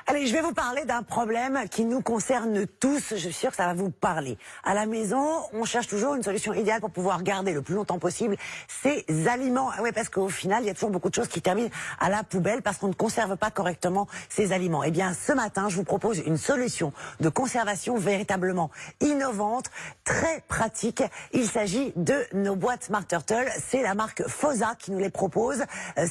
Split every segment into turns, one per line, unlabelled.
Allez, je vais vous parler d'un problème qui nous concerne tous. Je suis sûre que ça va vous parler. À la maison, on cherche toujours une solution idéale pour pouvoir garder le plus longtemps possible ces aliments. Oui, parce qu'au final, il y a toujours beaucoup de choses qui terminent à la poubelle parce qu'on ne conserve pas correctement ces aliments. Eh bien, ce matin, je vous propose une solution de conservation véritablement innovante, très pratique. Il s'agit de nos boîtes Smart Turtle. C'est la marque FOSA qui nous les propose.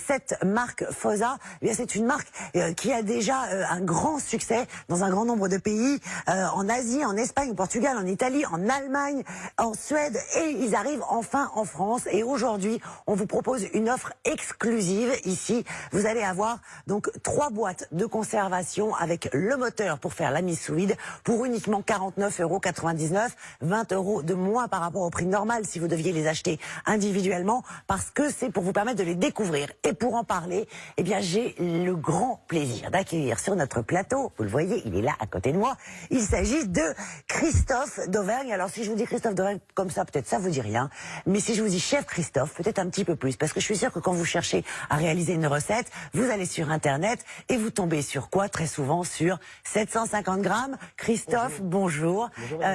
Cette marque FOSA, eh bien, c'est une marque qui a déjà un grand succès dans un grand nombre de pays, en Asie, en Espagne, au Portugal, en Italie, en Allemagne, en Suède, et ils arrivent enfin en France. Et aujourd'hui, on vous propose une offre exclusive ici. Vous allez avoir donc 3 boîtes de conservation avec le moteur pour faire la mise sous vide pour uniquement 49,99 €, 20 € de moins par rapport au prix normal si vous deviez les acheter individuellement, parce que c'est pour vous permettre de les découvrir. Et pour en parler, eh bien, j'ai le grand plaisir d'accueillir sur notre plateau, vous le voyez, il est là à côté de moi, il s'agit de Christophe d'Auvergne. Alors si je vous dis Christophe d'Auvergne comme ça, peut-être ça vous dit rien, mais si je vous dis chef Christophe, peut-être un petit peu plus, parce que je suis sûre que quand vous cherchez à réaliser une recette, vous allez sur internet et vous tombez sur quoi? Très souvent sur 750 grammes. Christophe, bonjour.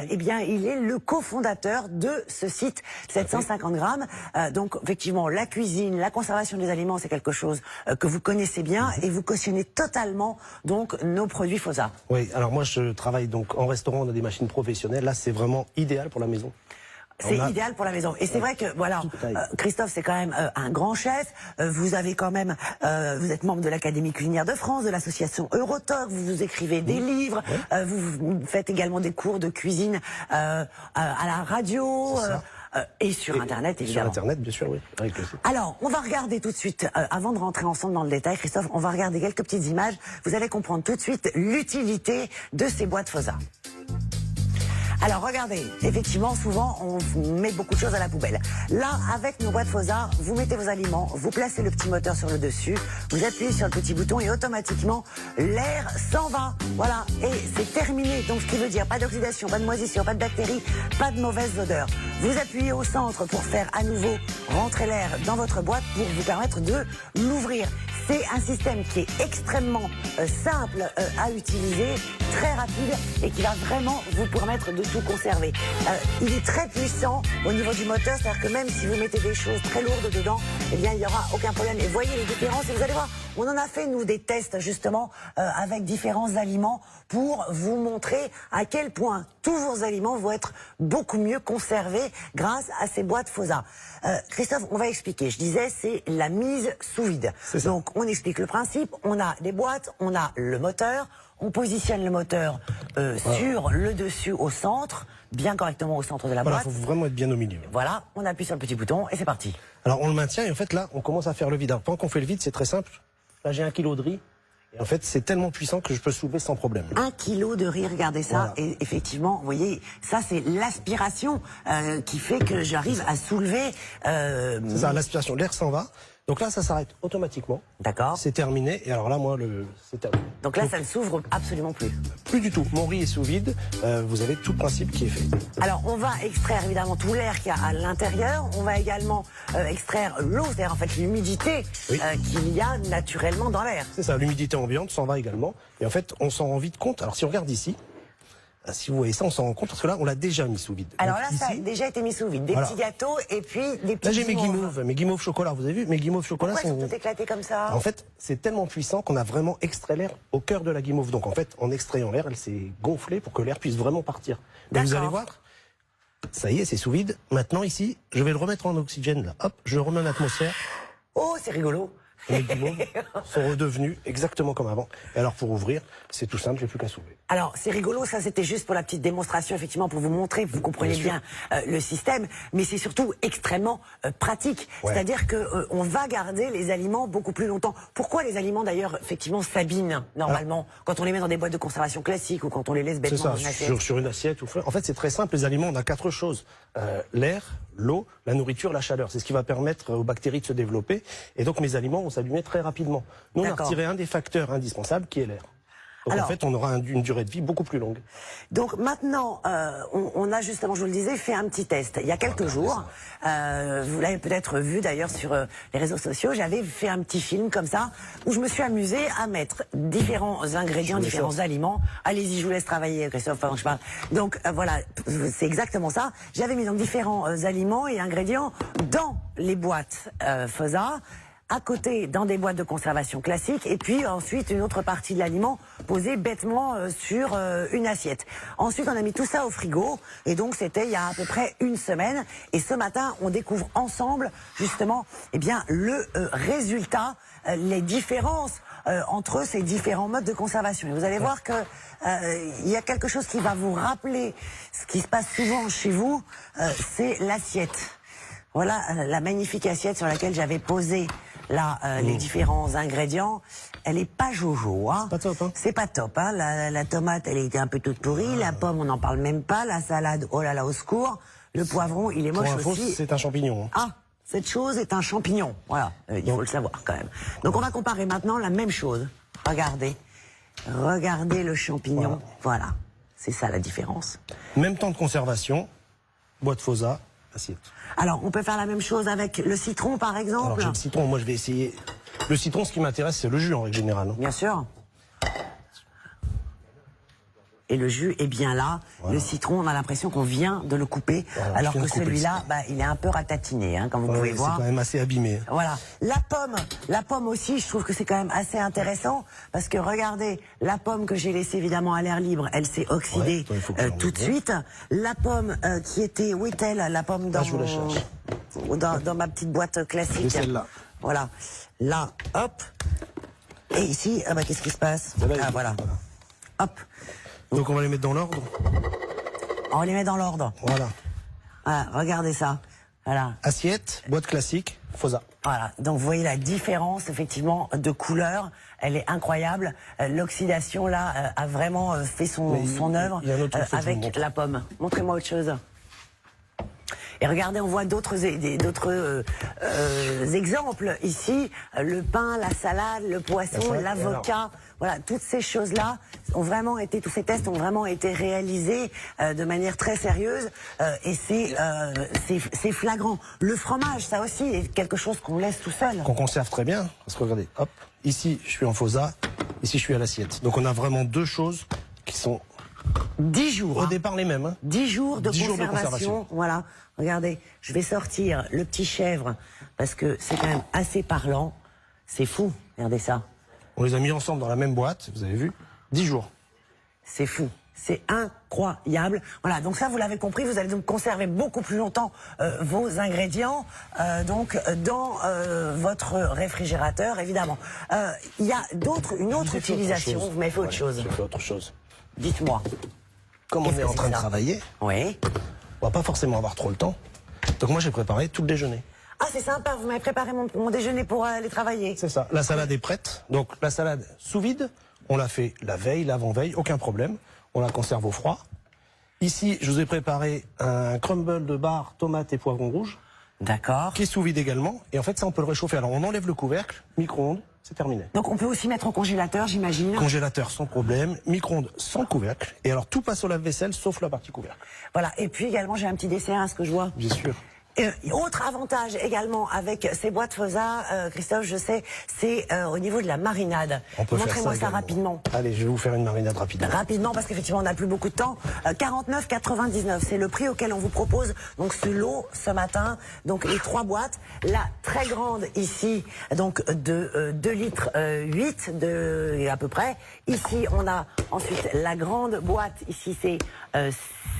Eh bien, il est le cofondateur de ce site 750 grammes. Donc effectivement, la cuisine, la conservation des aliments, c'est quelque chose que vous connaissez bien et vous cautionnez totalement donc nos produits FOSA.
Oui, alors moi je travaille donc en restaurant, on a des machines professionnelles. Là, c'est vraiment idéal pour la maison.
C'est idéal pour la maison. Et c'est vrai que, voilà, Christophe, c'est quand même un grand chef. Vous avez quand même, vous êtes membre de l'Académie culinaire de France, de l'association Eurotalk, vous écrivez des livres, vous faites également des cours de cuisine à la radio. Et sur Internet, évidemment.
Sur Internet, bien sûr, oui. Avec le site.
Alors, on va regarder tout de suite, avant de rentrer ensemble dans le détail, Christophe, on va regarder quelques petites images. Vous allez comprendre tout de suite l'utilité de ces boîtes FOSA. Alors regardez, effectivement, souvent on met beaucoup de choses à la poubelle. Là, avec nos boîtes FOSA, vous mettez vos aliments, vous placez le petit moteur sur le dessus, vous appuyez sur le petit bouton et automatiquement l'air s'en va. Voilà, et c'est terminé. Donc ce qui veut dire pas d'oxydation, pas de moisissure, pas de bactéries, pas de mauvaises odeurs. Vous appuyez au centre pour faire à nouveau rentrer l'air dans votre boîte pour vous permettre de l'ouvrir. C'est un système qui est extrêmement simple à utiliser, très rapide et qui va vraiment vous permettre de tout conserver. Il est très puissant au niveau du moteur, c'est-à-dire que même si vous mettez des choses très lourdes dedans, eh bien il n'y aura aucun problème. Et voyez les différences, et vous allez voir, on en a fait nous des tests justement avec différents aliments pour vous montrer à quel point tous vos aliments vont être beaucoup mieux conservés grâce à ces boîtes FOSA. Christophe, on va expliquer. Je disais, c'est la mise sous vide. Donc on explique le principe, on a des boîtes, on a le moteur, on positionne le moteur sur le dessus au centre, bien correctement au centre de la boîte.
Il faut vraiment être bien au milieu.
Voilà, on appuie sur le petit bouton et c'est parti.
Alors on le maintient et en fait là, on commence à faire le vide. Alors pendant qu'on fait le vide, c'est très simple. Là j'ai 1 kg de riz. Et en fait, c'est tellement puissant que je peux soulever sans problème.
1 kg de riz, regardez ça. Voilà. Et effectivement, vous voyez, ça c'est l'aspiration qui fait que j'arrive à soulever...
C'est ça, l'aspiration, l'air s'en va. Donc là, ça s'arrête automatiquement.
D'accord.
C'est terminé. Et alors là, moi, c'est terminé.
Donc là, ça ne s'ouvre absolument plus.
Plus du tout. Mon riz est sous vide. Vous avez tout le principe qui est fait.
Alors, on va extraire évidemment tout l'air qu'il y a à l'intérieur. On va également extraire l'eau, c'est-à-dire en fait l'humidité qu'il y a naturellement dans l'air.
C'est ça, l'humidité ambiante s'en va également. Et en fait, on s'en rend vite compte. Alors si on regarde ici, si vous voyez ça, on s'en rend compte parce que là, on l'a déjà mis sous vide.
Alors
donc,
là,
ici,
ça a déjà été mis sous vide. Des petits gâteaux et puis des petits...
Là, j'ai mes guimauves chocolat. Vous avez vu, mes guimauves chocolat
sont tout éclatés comme ça.
En fait, c'est tellement puissant qu'on a vraiment extrait l'air au cœur de la guimauve. Donc en fait, en extrayant l'air, elle s'est gonflée pour que l'air puisse vraiment partir. Donc vous allez voir, ça y est, c'est sous vide. Maintenant ici, je vais le remettre en oxygène. Là. Hop, je le remets en atmosphère.
Oh, c'est rigolo.
Les guimauves sont redevenus exactement comme avant. Et alors pour ouvrir, c'est tout simple, j'ai plus qu'à soulever.
Alors c'est rigolo, ça c'était juste pour la petite démonstration, effectivement, pour vous montrer, vous comprenez bien le système, mais c'est surtout extrêmement pratique. C'est-à-dire que on va garder les aliments beaucoup plus longtemps. Pourquoi les aliments d'ailleurs effectivement s'abîment normalement quand on les met dans des boîtes de conservation classiques ou quand on les laisse bêtement dans une assiette?
Sur une assiette ou en fait c'est très simple, les aliments on a 4 choses. L'air, l'eau, la nourriture, la chaleur. C'est ce qui va permettre aux bactéries de se développer. Et donc mes aliments vont s'allumer très rapidement. Nous on a retiré un des facteurs indispensables qui est l'air. Donc en fait, on aura une durée de vie beaucoup plus longue.
Donc maintenant, on a justement, je vous le disais, fait un petit test. Il y a quelques jours, vous l'avez peut-être vu d'ailleurs sur les réseaux sociaux, j'avais fait un petit film comme ça, où je me suis amusée à mettre différents ingrédients, différents aliments. Allez-y, je vous laisse travailler, Christophe, pendant que je parle. Donc voilà, c'est exactement ça. J'avais mis donc différents aliments et ingrédients dans les boîtes FOSA, à côté dans des boîtes de conservation classiques, et puis ensuite une autre partie de l'aliment posée bêtement sur une assiette. Ensuite on a mis tout ça au frigo, et donc c'était il y a à peu près une semaine, et ce matin on découvre ensemble justement eh bien, le résultat, les différences entre ces différents modes de conservation. Et vous allez voir que il y a quelque chose qui va vous rappeler ce qui se passe souvent chez vous, c'est l'assiette. Voilà la magnifique assiette sur laquelle j'avais posé là les différents ingrédients. Elle est pas jojo, hein.
C'est pas top, hein.
C'est pas top, hein. La tomate, elle était un peu toute pourrie. La pomme, on n'en parle même pas. La salade, oh là là, au secours. Le poivron, il est moche aussi.
C'est un champignon.
Ah, cette chose est un champignon. Voilà, il faut le savoir quand même. Donc on va comparer maintenant la même chose. Regardez. Regardez le champignon. Voilà. C'est ça la différence.
Même temps de conservation, boîte FOSA, assiette.
Alors, on peut faire la même chose avec le citron, par exemple.
Alors, j'ai le citron, moi je vais essayer. Le citron, ce qui m'intéresse, c'est le jus en règle générale.
Bien sûr. Et le jus est bien là. Voilà. Le citron, on a l'impression qu'on vient de le couper, voilà, alors que celui-là, il est un peu ratatiné, hein, comme vous pouvez voir.
C'est quand même assez abîmé.
Voilà. La pomme aussi, je trouve que c'est quand même assez intéressant, parce que regardez, la pomme que j'ai laissée évidemment à l'air libre, elle s'est oxydée tout de suite. La pomme qui était, où est-elle, la pomme dans,
je vous la cherche.
Dans ma petite boîte classique.
C'est celle-là.
Voilà. Là, hop. Et ici, qu'est-ce qui se passe? Voilà. Hop.
Donc on va les mettre dans l'ordre.
On les met dans l'ordre.
Voilà.
Voilà, regardez ça. Voilà.
Assiette, boîte classique, FOSA.
Voilà. Donc vous voyez la différence effectivement de couleur. Elle est incroyable. L'oxydation là a vraiment fait son œuvre avec la pomme. Montrez-moi autre chose. Et regardez, on voit d'autres exemples ici. Le pain, la salade, le poisson, l'avocat. Voilà, toutes ces choses-là ont vraiment été, tous ces tests ont vraiment été réalisés de manière très sérieuse. Et c'est flagrant. Le fromage, ça aussi, est quelque chose qu'on laisse tout seul.
Qu'on conserve très bien. Parce que regardez, hop, ici je suis en FOSA, ici je suis à l'assiette. Donc on a vraiment deux choses qui sont
10 jours.
Au départ les mêmes. Hein.
10 jours de conservation. Voilà. Regardez, je vais sortir le petit chèvre parce que c'est quand même assez parlant. C'est fou. Regardez ça.
On les a mis ensemble dans la même boîte, vous avez vu, 10 jours.
C'est fou. C'est incroyable. Voilà, donc ça, vous l'avez compris, vous allez donc conserver beaucoup plus longtemps vos ingrédients donc dans votre réfrigérateur, évidemment. Il y a une autre utilisation. Vous m'avez fait autre chose.
J'ai fait autre chose.
Dites-moi.
Comme on est en train de travailler,
oui,
on va pas forcément avoir trop le temps. Donc moi, j'ai préparé tout le déjeuner.
Ah, c'est sympa, vous m'avez préparé mon déjeuner pour aller travailler.
C'est ça. La salade est prête. Donc la salade sous vide, on l'a fait la veille, l'avant-veille, aucun problème. On la conserve au froid. Ici, je vous ai préparé un crumble de bar, tomate et poivron rouge.
D'accord.
Qui est sous vide également. Et en fait, ça, on peut le réchauffer. Alors, on enlève le couvercle, micro-ondes, c'est terminé.
Donc, on peut aussi mettre au congélateur, j'imagine.
Congélateur sans problème, micro-ondes sans couvercle. Et alors, tout passe au lave-vaisselle, sauf la partie couvercle.
Voilà. Et puis, également, j'ai un petit dessert, à ce que je vois.
Bien sûr.
Autre avantage également avec ces boîtes FOSA, Christophe, je sais, c'est au niveau de la marinade. Montrez-moi ça rapidement.
Allez, je vais vous faire une marinade rapidement.
Rapidement, parce qu'effectivement, on n'a plus beaucoup de temps. 49,99, c'est le prix auquel on vous propose donc ce lot ce matin. Donc les 3 boîtes, la très grande ici, donc de 2 litres 8 à peu près. Ici, on a ensuite la grande boîte. Ici, c'est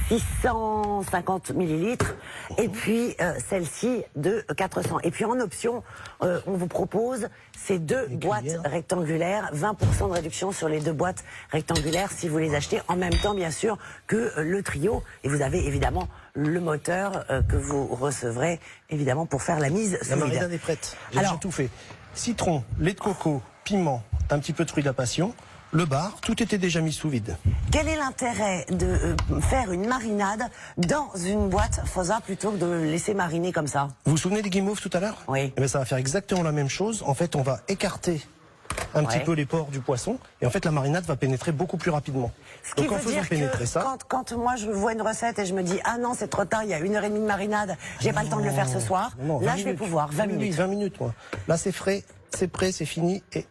650 millilitres. Et puis celle-ci de 400. Et puis en option, on vous propose ces 2 boîtes rectangulaires, 20% de réduction sur les 2 boîtes rectangulaires si vous les achetez en même temps bien sûr que le trio. Et vous avez évidemment le moteur que vous recevrez évidemment pour faire la mise sous vide.
La marinade est prête. J'ai déjà tout fait. Citron, lait de coco, piment, un petit peu de fruits de la passion. Le bar, tout était déjà mis sous vide.
Quel est l'intérêt de faire une marinade dans une boîte FOSA plutôt que de le laisser mariner comme ça?
Vous vous souvenez des guimauves tout à l'heure?
Oui.
Eh bien, ça va faire exactement la même chose. En fait, on va écarter un petit peu les pores du poisson. Et en fait, la marinade va pénétrer beaucoup plus rapidement.
Ce qui
Donc en
veut
faisant
dire
pénétrer
que
ça...
quand moi je vois une recette et je me dis ah non c'est trop tard, il y a 1h30 de marinade, j'ai pas le temps de le faire ce soir,
Non,
là
20
je vais
minutes.
pouvoir, 20
Oui,
minutes.
20 minutes, moi. Là, c'est frais, c'est prêt, c'est fini et...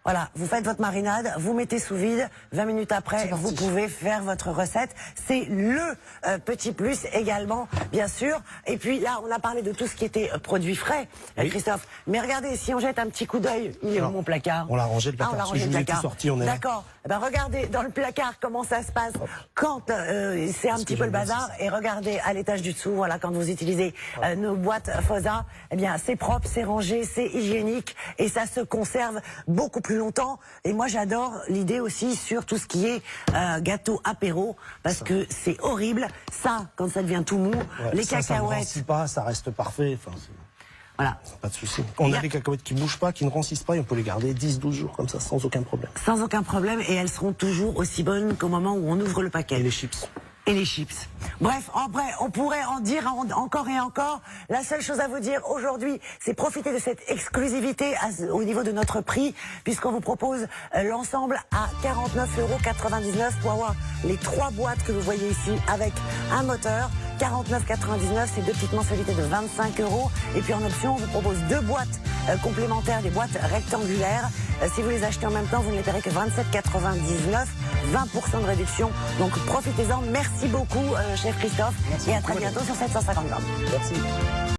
Voilà, vous faites votre marinade, vous mettez sous vide, 20 minutes après, vous pouvez faire votre recette. C'est le petit plus également, bien sûr. Et puis là, on a parlé de tout ce qui était produits frais,
Oui.
Christophe. Mais regardez, si on jette un petit coup d'œil, il est où mon placard?
On l'a rangé le placard,
on l'a
parce que
rangé
je
le
vous ai tout
placard.
sorti, on est là.
D'accord. Eh ben, regardez dans le placard comment ça se passe quand c'est un petit peu le bazar. Et regardez à l'étage du dessous, voilà, quand vous utilisez nos boîtes FOSA, eh bien c'est propre, c'est rangé, c'est hygiénique et ça se conserve beaucoup plus longtemps. Et moi j'adore l'idée aussi sur tout ce qui est gâteau apéro parce que c'est horrible. Ça, quand ça devient tout mou, les
ça ne
cacahuètes.
rancit pas, ça reste parfait. Enfin,
Voilà.
pas de souci. On a des cacahuètes qui bougent pas, qui ne rancissent pas, et on peut les garder 10-12 jours comme ça, sans aucun problème.
Sans aucun problème et elles seront toujours aussi bonnes qu'au moment où on ouvre le paquet.
Et les chips.
Et les chips. Bref, après, on pourrait en dire encore et encore. La seule chose à vous dire aujourd'hui, c'est profiter de cette exclusivité au niveau de notre prix, puisqu'on vous propose l'ensemble à 49,99 € pour avoir les 3 boîtes que vous voyez ici avec un moteur. 49,99 €, c'est 2 petites mensualités de 25 €. Et puis en option, on vous propose 2 boîtes complémentaires, des boîtes rectangulaires. Si vous les achetez en même temps, vous ne les paierez que 27,99 €, 20% de réduction. Donc profitez-en. Merci beaucoup, chef Christophe.
Merci
et à
beaucoup,
très bientôt sur 750 grammes.
Merci.